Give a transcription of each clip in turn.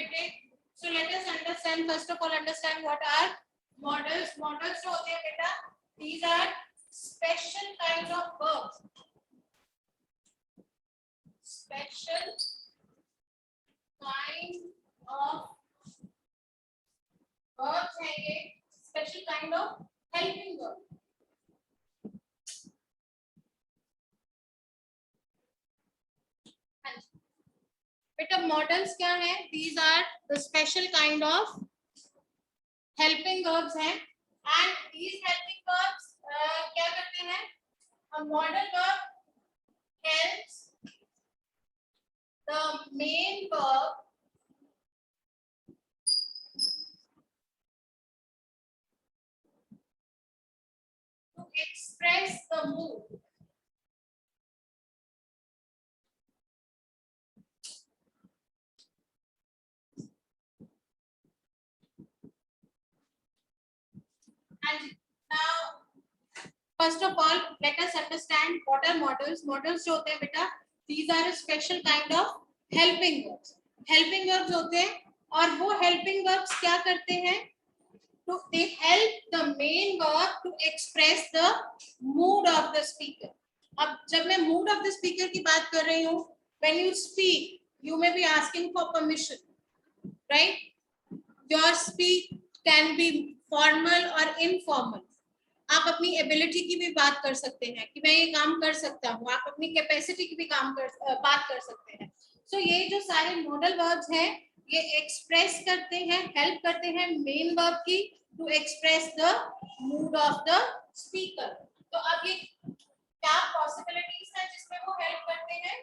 बेटे. So let us understand, first of all understand what are models. Models जो होते हैं बेटा, these are special kind of verbs. Special kind of verbs हैं ये, special kind of helping verb. बेटा models क्या है? These are the special kind of helping verbs हैं, and these helping verbs क्या करते हैं? A modal verb helps the main verb to express the mood. And now, first of all, let us understand what are modals. Modals जो होते हैं बेटा, these are a special kind of helping verbs. Helping verbs होते हैं, और वो helping verbs क्या करते हैं? To they help the main verb to express the mood of the speaker. अब जब मैं mood of the speaker की बात कर रही हूँ, when you speak, you may be asking for permission, right? Your speech can be formal or informal. आप अपनी एबिलिटी की भी बात कर सकते हैं कि मैं ये काम कर सकता हूँ, आप अपनी कैपेसिटी की भी बात कर सकते हैं. सो ये जो सारे मॉडल वर्ब्स हैं, ये एक्सप्रेस करते हैं, हेल्प करते हैं मेन वर्ब की to express the mood of the speaker. तो अब ये क्या पॉसिबिलिटीज हैं जिसमें वो हेल्प करते हैं?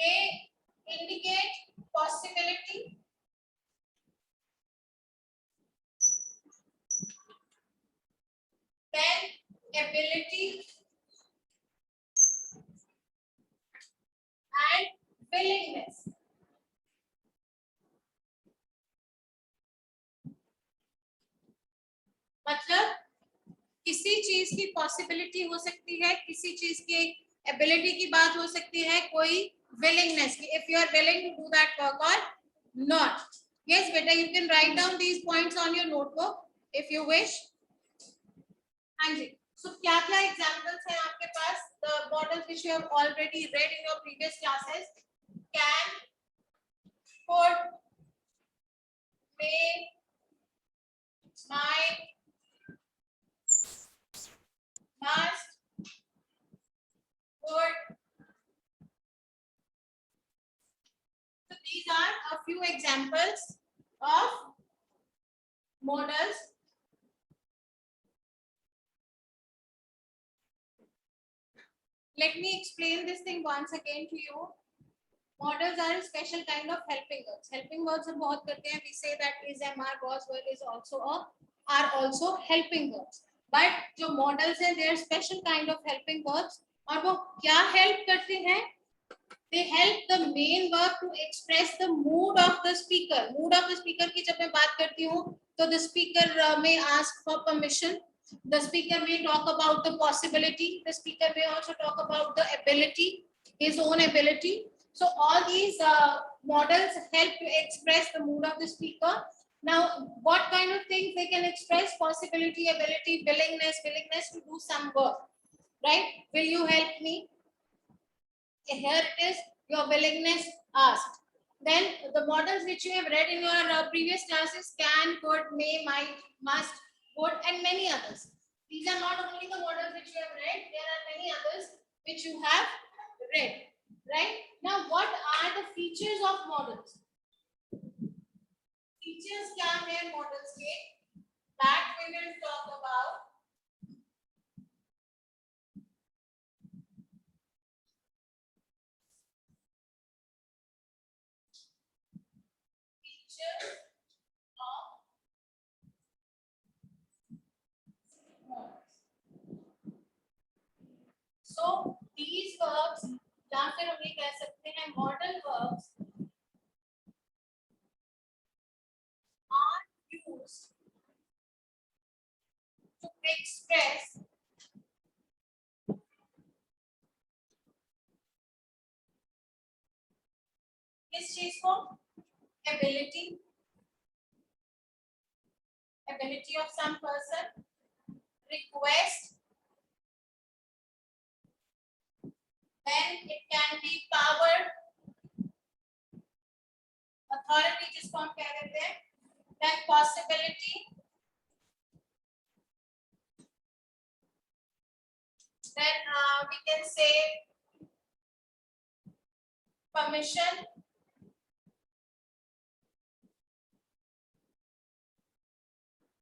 A indicate possibility, then ability and willingness. मतलब किसी चीज की पॉसिबिलिटी हो सकती है, किसी चीज की एबिलिटी की बात हो सकती है, कोई विलिंगनेस की, if you are willing to do that work और नॉट. यस बेटा, you can write down these points on your notebook if you wish. हाँ जी. So क्या क्या examples हैं आपके पास? The models which you have already read in your previous classes: can, could, may, might, must, would. So these are a few examples of models. Let me explain this thing once again to you. Models are a special kind of helping verbs. Helping verbs हम बहुत करते हैं. We say that is, am, are, was, were is also are also helping verbs. But जो models हैं, they are special kind of helping verbs. और वो क्या help करते हैं? They help the main verb to express the mood of the speaker. Mood of the speaker की जब मैं बात करती हूँ, तो the speaker may ask for permission. The speaker may talk about the possibility. The speaker may also talk about the ability, his own ability. So all these models help to express the mood of the speaker. Now, what kind of things they can express? Possibility, ability, willingness to do some work, right? Will you help me? Here it is, your willingness asked. Then the models which you have read in your previous classes: can, could, may, might, must, would, and many others. These are not only the models which you have read, there are many others which you have read, right? Now, what are the features of models? Features क्या है models के? That we will talk about. Features of models. So these verbs, या फिर हम ये कह सकते हैं modal verbs, are used to express किस चीज को? Ability, ability of some person, request, then it can be power, authority जिसको हम कह देते हैं, then possibility, then we can say permission,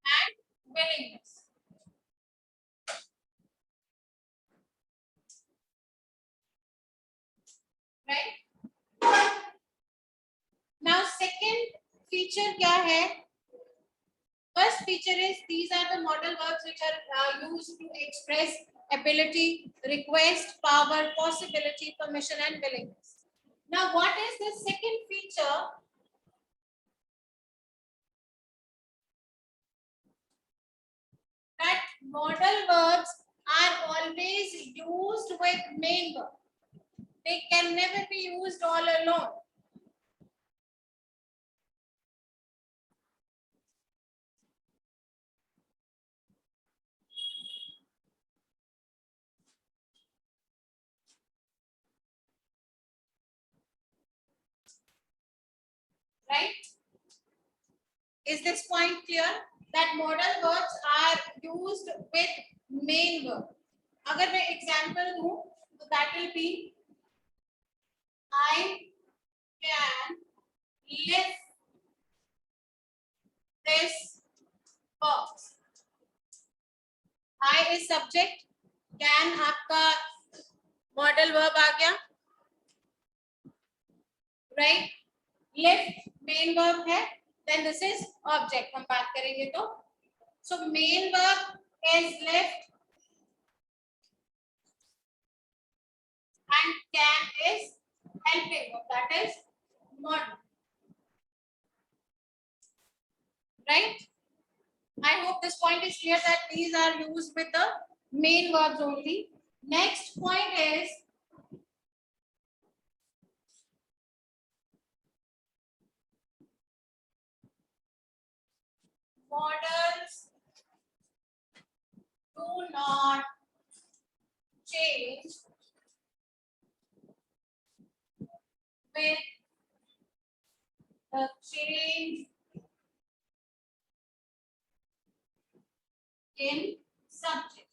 and willingness. Right? Now second feature क्या है? First feature is these are the modal verbs which are used to express ability, request, power, possibility, permission, and willingness. Now, what is the second feature? That modal verbs are always used with main verb. They can never be used all alone. Right? Is this point clear? That modal verbs are used with main verb. अगर मैं example दूं, तो that will be I can lift this box. I is subject, can आपका modal verb आ गया, right? Lift main verb है, then this is object. हम बात करेंगे तो, so main verb is lift and can is helping verb, that is modal. Right? I hope this point is clear that these are used with the main verbs only. Next point is modals do not change with the change in subject.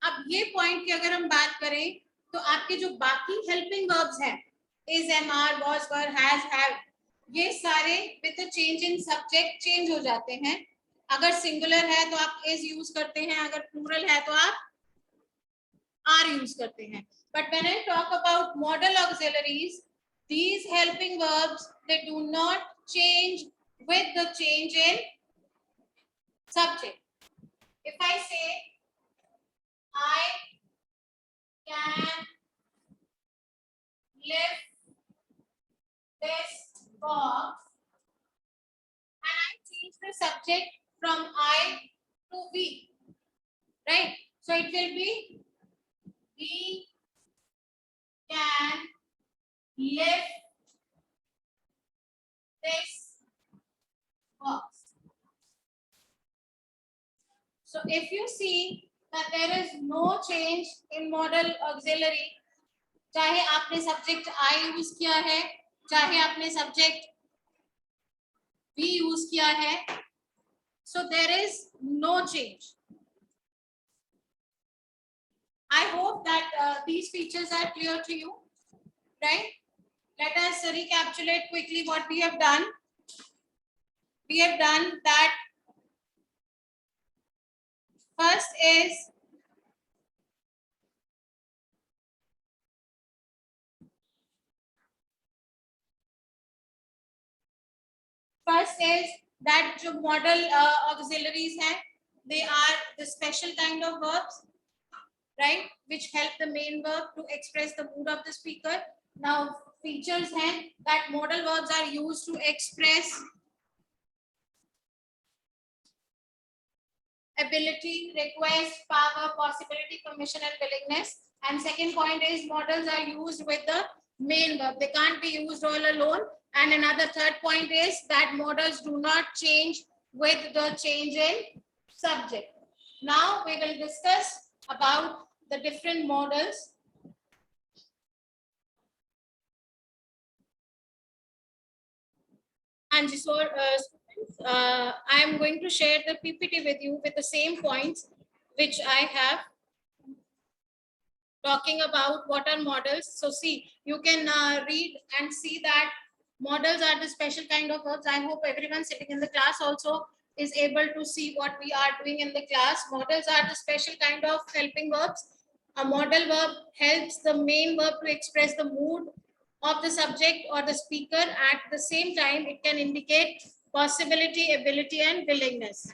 अब ये point की अगर हम बात करें तो आपके जो बाकी हेल्पिंग वर्ब्स हैं, is, am, are, was, were, has, have, ये सारे with the change in subject change हो जाते हैं. अगर सिंगुलर है तो आप इज यूज करते हैं, अगर प्लूरल है तो आप आर यूज करते हैं. But when I talk about model auxiliaries, these helping verbs, they do not change with the change in subject. If I say I can lift this box and I change the subject from I to we, right? So it will be we can lift this box. So if you see that there is no change in modal auxiliary, चाहे आपने subject I use किया है, चाहे आपने subject we use किया है, so there is no change. I hope that these features are clear to you, right? Let us recapitulate quickly what we have done. We have done that first is that जो modal auxiliaries हैं, they are the special kind of verbs, right, which help the main verb to express the mood of the speaker. Now features हैं that modal verbs are used to express ability, request, power, possibility, permission, and willingness. And second point is modals are used with the main verb. They can't be used all alone. And another third point is that modals do not change with the change in subject. Now we will discuss about the different modals. And so students, I am going to share the PPT with you with the same points which I have talking about what are models. So see, you can read and see that models are the special kind of verbs. I hope everyone sitting in the class also is able to see what we are doing in the class. Models are the special kind of helping verbs. A modal verb helps the main verb to express the mood of the subject or the speaker. At the same time, it can indicate possibility, ability, and willingness,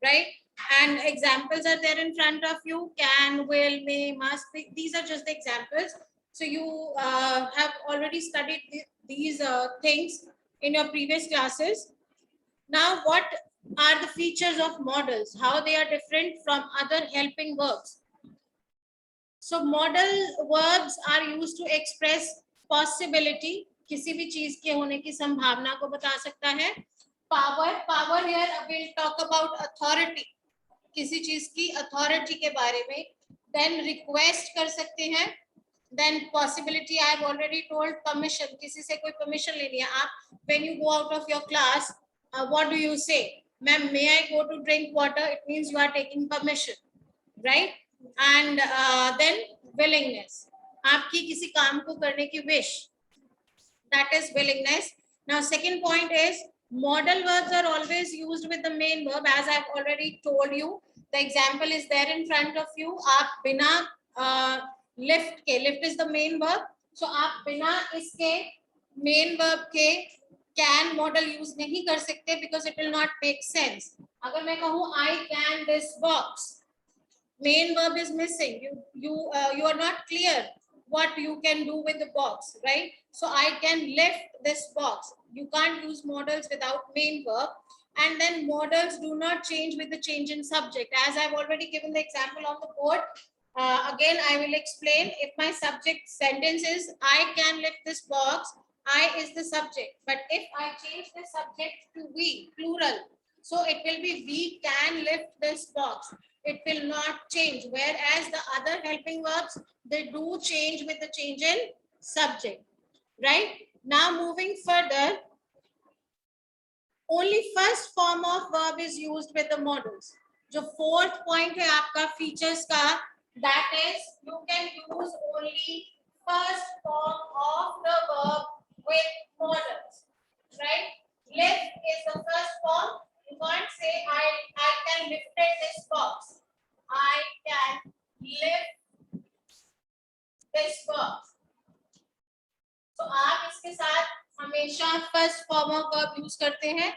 right? And examples are there in front of you: can, will, may, must be. These are just the examples. So you have already studied these things in your previous classes. Now, what are the features of modals? How they are different from other helping verbs? So modal verbs are used to express possibility. किसी भी चीज के होने की संभावना को बता सकता है. Power here we'll talk about authority. किसी चीज की अथॉरिटी के बारे में. देन रिक्वेस्ट कर सकते हैं. Then possibility I have already told. Permission, किसी से कोई परमिशन लेनी है. आप when you go out of your class, what do you say? Ma'am, may I go to drink water? It means you are taking permission, right? And then willingness, आपकी किसी काम को करने की wish, that is willingness. Now second point is modal verbs are always used with the main verb, as I've already told you. The example is there in front of you. आप बिना lift के, lift is the main verb, so आप बिना इसके main verb के can modal use नहीं कर सकते, because it will not make sense. अगर मैं कहूँ I can this box, main verb is missing. You are not clear what you can do with the box, right? So I can lift this box. You can't use modals without main verb. And then modals do not change with the change in subject. As I've already given the example on the board, again I will explain. If my subject sentence is I can lift this box, I is the subject. But if I change the subject to we, plural, so it will be we can lift this box. It will not change. Whereas the other helping verbs, they do change with the change in subject, right? Now moving further, only first form of verb is used with the modals. जो fourth point है आपका features का, that is you can use only first form of the verb with modals, right? Lift is the first form. You can't say I can lift this box. I can lift this box. तो आप इसके साथ हमेशा first form of verb use करते हैं.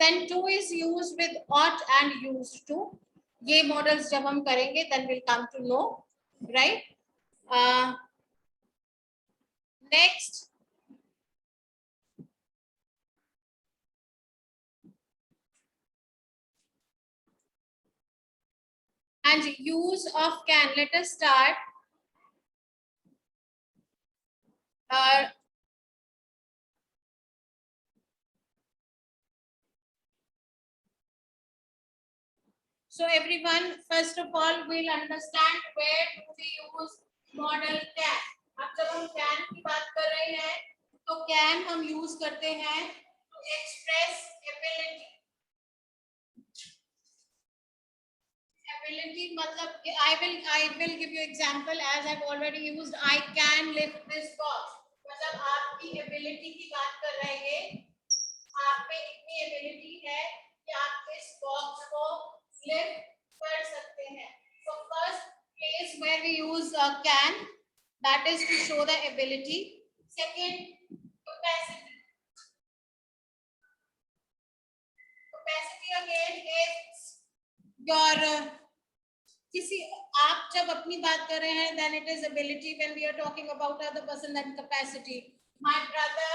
Then to is used with ought and used to. ये models जब हम करेंगे then we'll come to know, right? Next, and use of can. Let us start. So everyone, first of all, will understand where do we use modal can. अब जब हम can की बात कर रहे हैं, तो can हम use करते हैं to express ability. Ability मतलब I will give you example, as I've already used I can lift this box. मतलब आपकी ability की बात कर रहे हैं. आप में इतनी ability है कि आप इस box को lift कर सकते हैं. So first place where we use can, that is to show the ability. Second, capacity. Capacity again is your किसी, आप जब अपनी बात कर रहे हैं then it is ability. When we are talking about other person, then capacity. My brother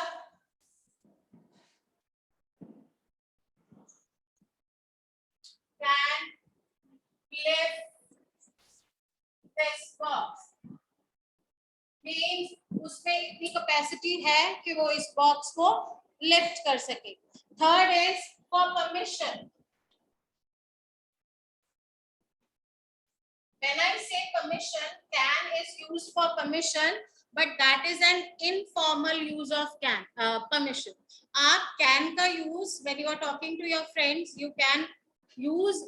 can lift this box. Means उसमें इतनी कैपेसिटी है कि वो इस बॉक्स को लिफ्ट कर सके. Third is for permission. When I say permission, can is used for permission, but that is an informal use of can, permission. आप can का use when you are talking to your friends, you can use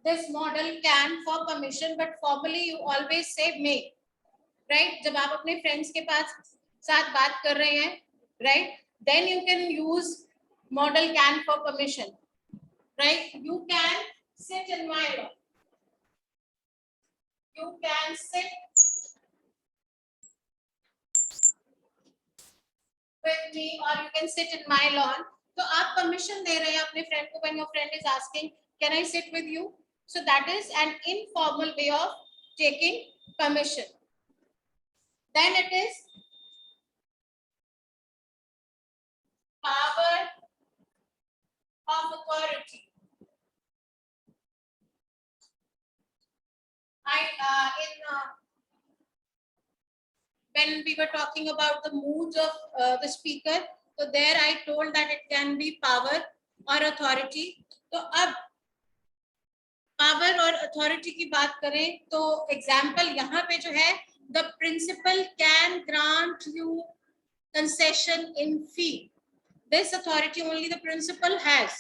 this model can for permission, but formally you always say may. Right? जब आप अपने friends के पास साथ बात कर रहे हैं, right? Then you can use model can for permission. Right? You can sit in my lawn. You can sit with me or you can sit in my lawn. तो आप permission दे रहे हैं अपने friend को when your friend is asking, can I sit with you? So that is an informal way of taking permission. Then it is power of authority. When we were talking about the moods of the speaker, so there I told that it can be power or authority. तो अब power और authority की बात करें तो example यहाँ पे जो है, the principal can grant you concession in fee. This authority only the principal has.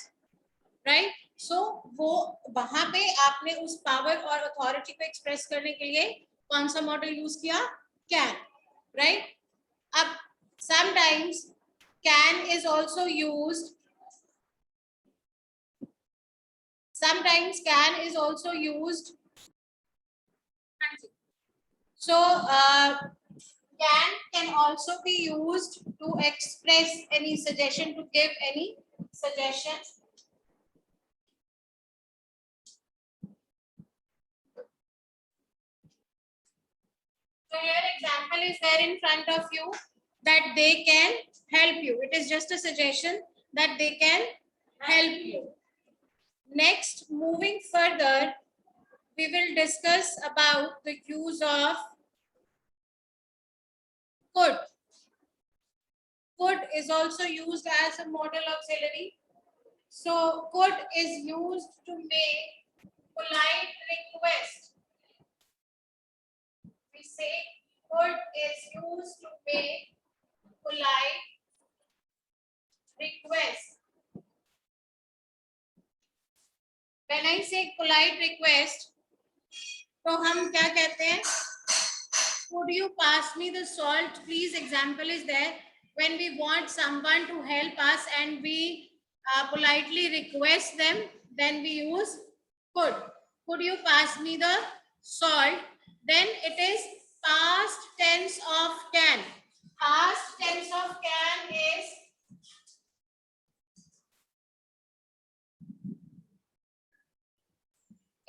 Right? So वो वहां पे आपने उस पावर और अथॉरिटी को एक्सप्रेस करने के लिए कौन सा मॉडल यूज किया? कैन. राइट? अब sometimes can is also used. Sometimes can is also used. So can also be used to express any suggestion, to give any suggestion. So here example is there in front of you that they can help you. It is just a suggestion that they can help you. Next, moving further, we will discuss about the use of could. Could is also used as a modal auxiliary. So could is used to make polite request. We say could is used to make polite request. When I say polite request, तो हम क्या कहते हैं? Could you pass me the salt, please? Example is there when we want someone to help us and we politely request them, then we use could. Could you pass me the salt? Then it is past tense of can. Past tense of can is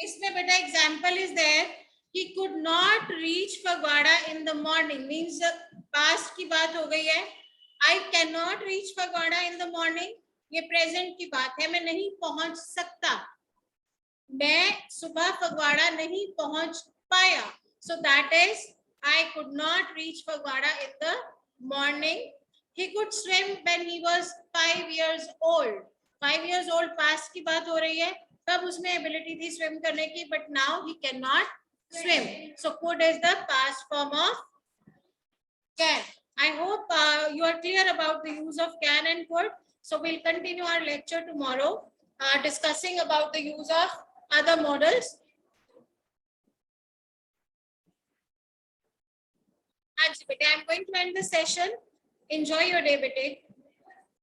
इसमें बेटा example is there, he could not reach Fagwada in the morning, means past की बात हो गई है. I cannot reach Fagwada in the morning, ये present की बात है, मैं नहीं पहुंच सकता, मैं सुबह फगवाड़ा नहीं पहुंच पाया. So that is I could not reach Fagwada in the morning. He could swim when he was 5 years old. 5 years old past की बात हो रही है, तब उसमें एबिलिटी थी स्विम करने की, but now he can not swim. So could is the past form of can. I hope you are clear about the use of can and could. So we'll continue our lecture tomorrow discussing about the use of other models. I'm going to end the session. Enjoy your day, bete.